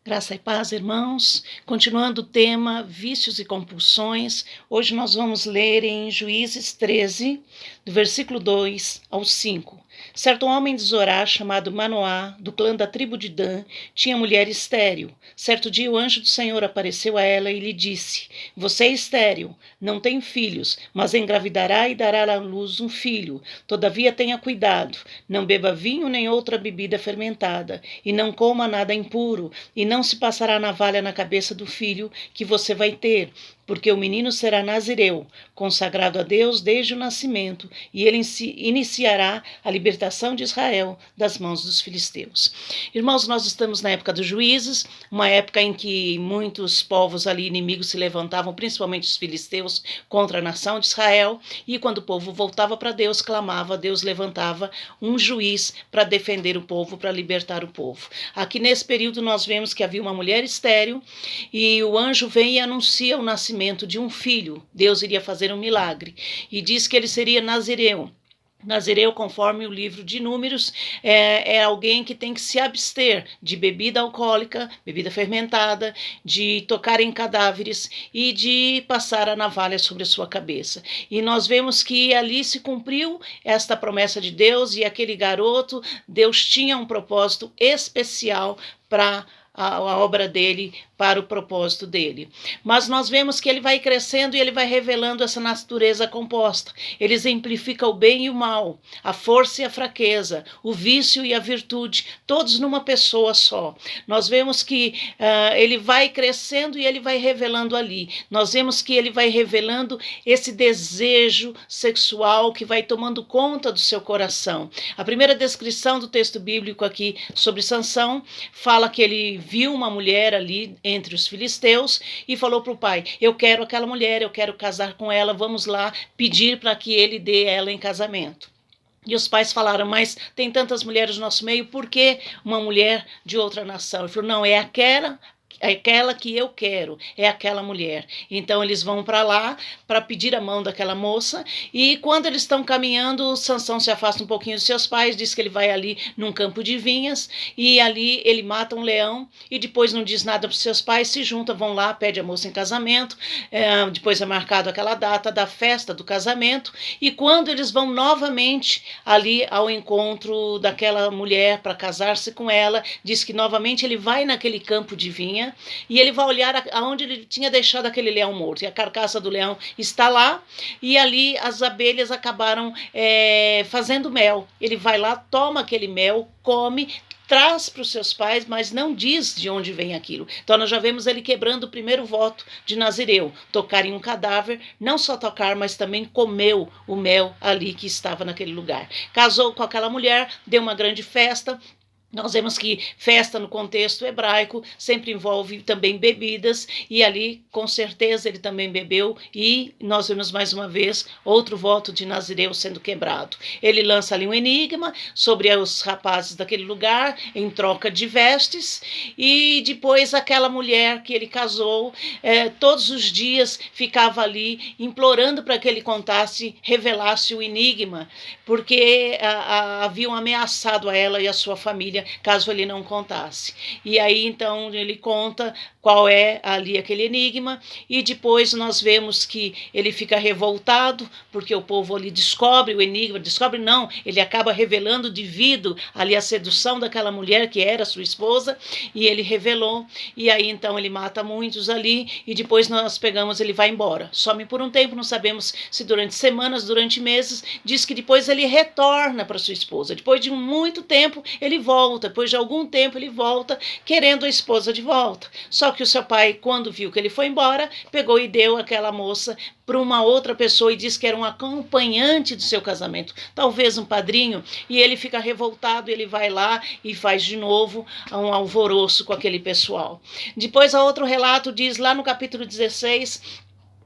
Graça e paz, irmãos. Continuando o tema vícios e compulsões, hoje nós vamos ler em Juízes 13, do versículo 2 ao 5. Certo homem de Zorá, chamado Manoá, do clã da tribo de Dan, tinha mulher estéril. Certo dia o anjo do Senhor apareceu a ela e lhe disse: Você é estéril, não tem filhos, mas engravidará e dará à luz um filho. Todavia tenha cuidado, não beba vinho nem outra bebida fermentada, e não coma nada impuro, e não se passará navalha na cabeça do filho que você vai ter, porque o menino será nazireu, consagrado a Deus desde o nascimento, e ele iniciará a libertação de Israel das mãos dos filisteus. Irmãos, nós estamos na época dos juízes, uma época em que muitos povos ali inimigos se levantavam, principalmente os filisteus, contra a nação de Israel, e quando o povo voltava para Deus, clamava, Deus levantava um juiz para defender o povo, para libertar o povo. Aqui nesse período nós vemos que havia uma mulher estéril e o anjo vem e anuncia o nascimento de um filho. Deus iria fazer um milagre e diz que ele seria nazireu. Nazireu, conforme o livro de Números, é alguém que tem que se abster de bebida alcoólica, bebida fermentada, de tocar em cadáveres e de passar a navalha sobre a sua cabeça. E nós vemos que ali se cumpriu esta promessa de Deus, e aquele garoto, Deus tinha um propósito especial para a obra dele, para o propósito dele. Mas nós vemos que ele vai crescendo e ele vai revelando essa natureza composta. Ele exemplifica o bem e o mal, a força e a fraqueza, o vício e a virtude, todos numa pessoa só. Nós vemos que ele vai crescendo e ele vai revelando ali. Nós vemos que ele vai revelando esse desejo sexual que vai tomando conta do seu coração. A primeira descrição do texto bíblico aqui sobre Sansão fala que ele viu uma mulher ali entre os filisteus e falou para o pai: eu quero aquela mulher, eu quero casar com ela, vamos lá pedir para que ele dê ela em casamento. E os pais falaram: mas tem tantas mulheres no nosso meio, por que uma mulher de outra nação? Ele falou: não, é aquela que eu quero, é aquela mulher. Então eles vão para lá para pedir a mão daquela moça, e quando eles estão caminhando, Sansão se afasta um pouquinho dos seus pais, diz que ele vai ali num campo de vinhas, e ali ele mata um leão, e depois não diz nada para os seus pais, se juntam, vão lá, pede a moça em casamento, depois é marcado aquela data da festa do casamento, e quando eles vão novamente ali ao encontro daquela mulher para casar-se com ela, diz que novamente ele vai naquele campo de vinha, e ele vai olhar aonde ele tinha deixado aquele leão morto, e a carcaça do leão está lá, e ali as abelhas acabaram fazendo mel. Ele vai lá, toma aquele mel, come, traz para os seus pais, mas não diz de onde vem aquilo. Então nós já vemos ele quebrando o primeiro voto de Nazireu, tocar em um cadáver, não só tocar, mas também comeu o mel ali que estava naquele lugar. Casou com aquela mulher, deu uma grande festa. Nós vemos que festa no contexto hebraico sempre envolve também bebidas, e ali com certeza ele também bebeu, e nós vemos mais uma vez outro voto de Nazireu sendo quebrado. Ele lança ali um enigma sobre os rapazes daquele lugar em troca de vestes, e depois aquela mulher que ele casou todos os dias ficava ali implorando para que ele contasse, revelasse o enigma, porque haviam ameaçado a ela e a sua família caso ele não contasse. E aí então ele conta qual é ali aquele enigma, e depois nós vemos que ele fica revoltado porque o povo ali descobre o enigma, descobre não, ele acaba revelando devido ali a sedução daquela mulher que era sua esposa, e ele revelou, e aí então ele mata muitos ali, e depois nós pegamos, ele vai embora, some por um tempo, não sabemos se durante semanas, durante meses, diz que depois ele retorna para sua esposa, depois de muito tempo ele volta, depois de algum tempo ele volta querendo a esposa de volta, só que o seu pai, quando viu que ele foi embora, pegou e deu aquela moça para uma outra pessoa e disse que era um acompanhante do seu casamento, talvez um padrinho, e ele fica revoltado, ele vai lá e faz de novo um alvoroço com aquele pessoal. Depois a outro relato diz lá no capítulo 16,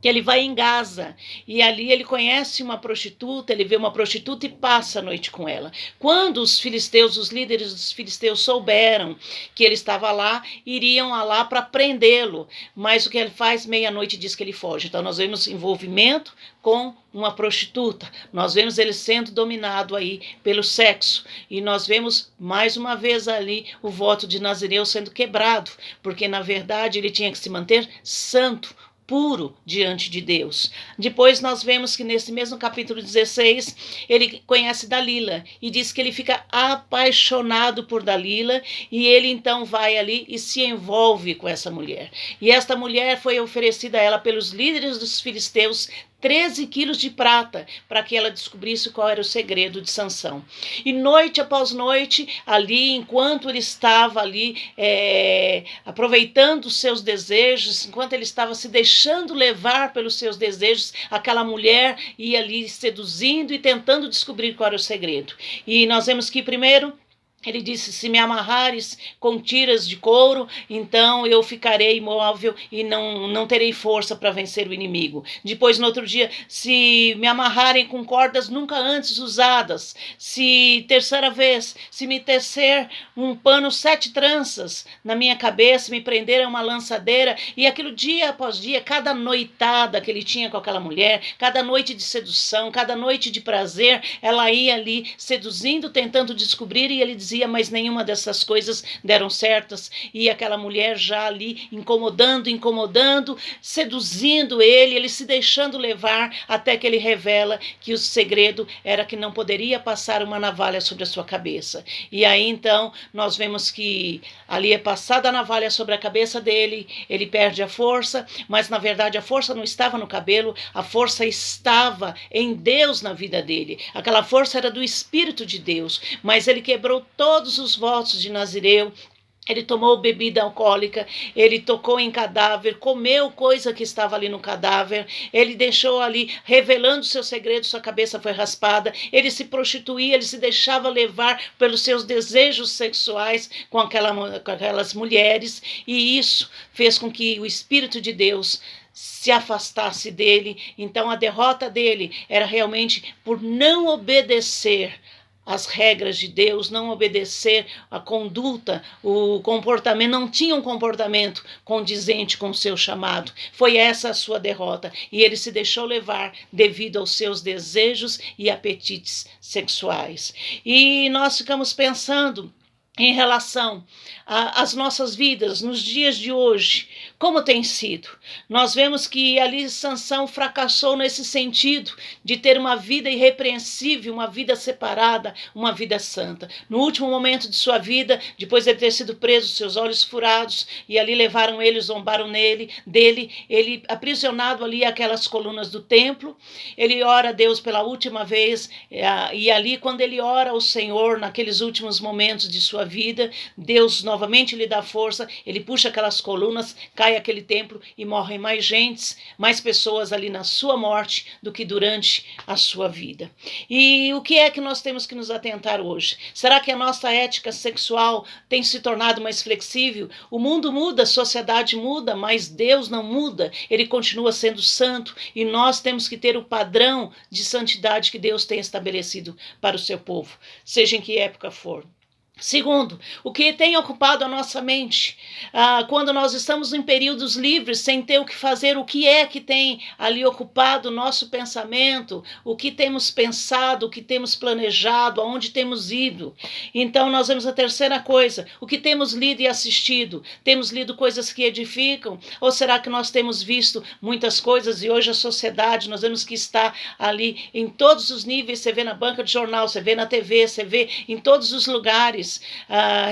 que ele vai em Gaza e ali ele conhece uma prostituta, ele vê uma prostituta e passa a noite com ela. Quando os filisteus, os líderes dos filisteus souberam que ele estava lá, iriam lá para prendê-lo, mas o que ele faz, meia-noite diz que ele foge. Então nós vemos envolvimento com uma prostituta, nós vemos ele sendo dominado aí pelo sexo, e nós vemos mais uma vez ali o voto de Nazireu sendo quebrado, porque na verdade ele tinha que se manter santo, puro diante de Deus. Depois nós vemos que nesse mesmo capítulo 16, ele conhece Dalila e diz que ele fica apaixonado por Dalila, e ele então vai ali e se envolve com essa mulher. E esta mulher foi oferecida a ela pelos líderes dos filisteus 13 quilos de prata, para que ela descobrisse qual era o segredo de Sansão. E noite após noite, ali, enquanto ele estava ali aproveitando os seus desejos, enquanto ele estava se deixando levar pelos seus desejos, aquela mulher ia ali seduzindo e tentando descobrir qual era o segredo. E nós vemos que primeiro ele disse: se me amarrares com tiras de couro, então eu ficarei imóvel e não terei força para vencer o inimigo. Depois, no outro dia, se me amarrarem com cordas nunca antes usadas. Terceira vez, se me tecer um pano 7 tranças na minha cabeça, me prender a uma lançadeira. E aquilo dia após dia, cada noitada que ele tinha com aquela mulher, cada noite de sedução, cada noite de prazer, ela ia ali seduzindo, tentando descobrir, e ele dizia: mas nenhuma dessas coisas deram certas, e aquela mulher já ali incomodando, seduzindo ele se deixando levar, até que ele revela que o segredo era que não poderia passar uma navalha sobre a sua cabeça. E aí então nós vemos que ali é passada a navalha sobre a cabeça dele, ele perde a força, mas na verdade a força não estava no cabelo, a força estava em Deus na vida dele. Aquela força era do Espírito de Deus, mas ele quebrou todos os votos de Nazireu. Ele tomou bebida alcoólica, ele tocou em cadáver, comeu coisa que estava ali no cadáver, ele deixou ali, revelando seu segredo, sua cabeça foi raspada, ele se prostituía, ele se deixava levar pelos seus desejos sexuais com aquelas mulheres, e isso fez com que o Espírito de Deus se afastasse dele. Então a derrota dele era realmente por não obedecer as regras de Deus, não obedecer a conduta, o comportamento, não tinha um comportamento condizente com o seu chamado. Foi essa a sua derrota, e ele se deixou levar devido aos seus desejos e apetites sexuais. E nós ficamos pensando em relação às nossas vidas nos dias de hoje, como tem sido. Nós vemos que ali Sansão fracassou nesse sentido de ter uma vida irrepreensível, uma vida separada, uma vida santa. No último momento de sua vida, depois de ter sido preso, seus olhos furados, e ali levaram ele, zombaram dele, ele aprisionado ali àquelas colunas do templo, ele ora a Deus pela última vez, e ali quando ele ora ao Senhor, naqueles últimos momentos de sua vida, Deus novamente lhe dá força, ele puxa aquelas colunas, cai aquele templo e morrem mais gentes, mais pessoas ali na sua morte do que durante a sua vida. E o que é que nós temos que nos atentar hoje? Será que a nossa ética sexual tem se tornado mais flexível? O mundo muda, a sociedade muda, mas Deus não muda, ele continua sendo santo, e nós temos que ter o padrão de santidade que Deus tem estabelecido para o seu povo, seja em que época for. Segundo, o que tem ocupado a nossa mente, quando nós estamos em períodos livres, sem ter o que fazer, o que é que tem ali ocupado o nosso pensamento, o que temos pensado, o que temos planejado, aonde temos ido. Então nós vemos a terceira coisa, o que temos lido e assistido. Temos lido coisas que edificam, ou será que nós temos visto muitas coisas, e hoje a sociedade, nós vemos que está ali em todos os níveis, você vê na banca de jornal, você vê na TV, você vê em todos os lugares,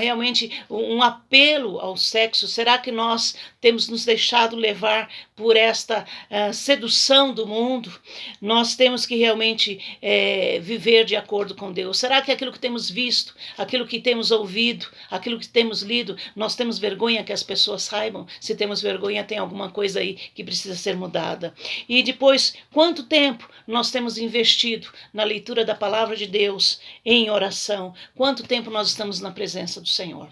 realmente um apelo ao sexo. Será que nós temos nos deixado levar por esta sedução do mundo? Nós temos que realmente viver de acordo com Deus. Será que aquilo que temos visto, aquilo que temos ouvido, aquilo que temos lido, nós temos vergonha que as pessoas saibam? Se temos vergonha, tem alguma coisa aí que precisa ser mudada. E depois, quanto tempo nós temos investido na leitura da palavra de Deus, em oração? Quanto tempo nós estamos na presença do Senhor?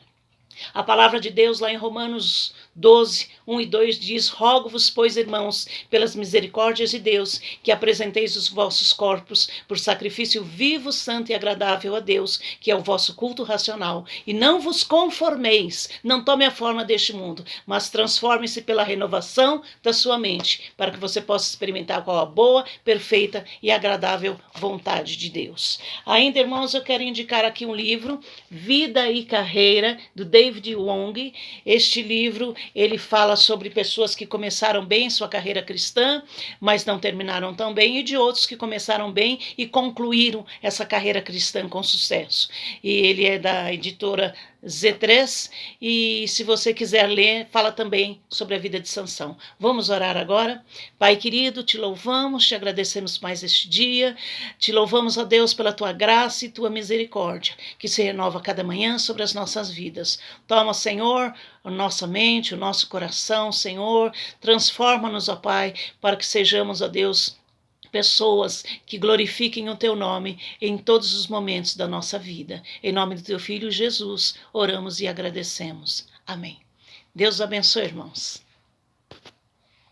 A palavra de Deus lá em Romanos 12, 1 e 2 diz: rogo-vos, pois, irmãos, pelas misericórdias de Deus, que apresenteis os vossos corpos por sacrifício vivo, santo e agradável a Deus, que é o vosso culto racional. E não vos conformeis, não tome a forma deste mundo, mas transforme-se pela renovação da sua mente, para que você possa experimentar qual a boa, perfeita e agradável vontade de Deus. Ainda, irmãos, eu quero indicar aqui um livro, Vida e Carreira, do David Wong. Este livro, ele fala sobre pessoas que começaram bem sua carreira cristã, mas não terminaram tão bem, e de outros que começaram bem e concluíram essa carreira cristã com sucesso. E ele é da editora Z3, e se você quiser ler, fala também sobre a vida de Sansão. Vamos orar agora? Pai querido, te louvamos, te agradecemos mais este dia, te louvamos, ó Deus, pela tua graça e tua misericórdia, que se renova cada manhã sobre as nossas vidas. Toma, Senhor, a nossa mente, o nosso coração, Senhor, transforma-nos, ó Pai, para que sejamos, ó Deus, pessoas que glorifiquem o teu nome em todos os momentos da nossa vida. Em nome do teu Filho Jesus, oramos e agradecemos. Amém. Deus abençoe, irmãos.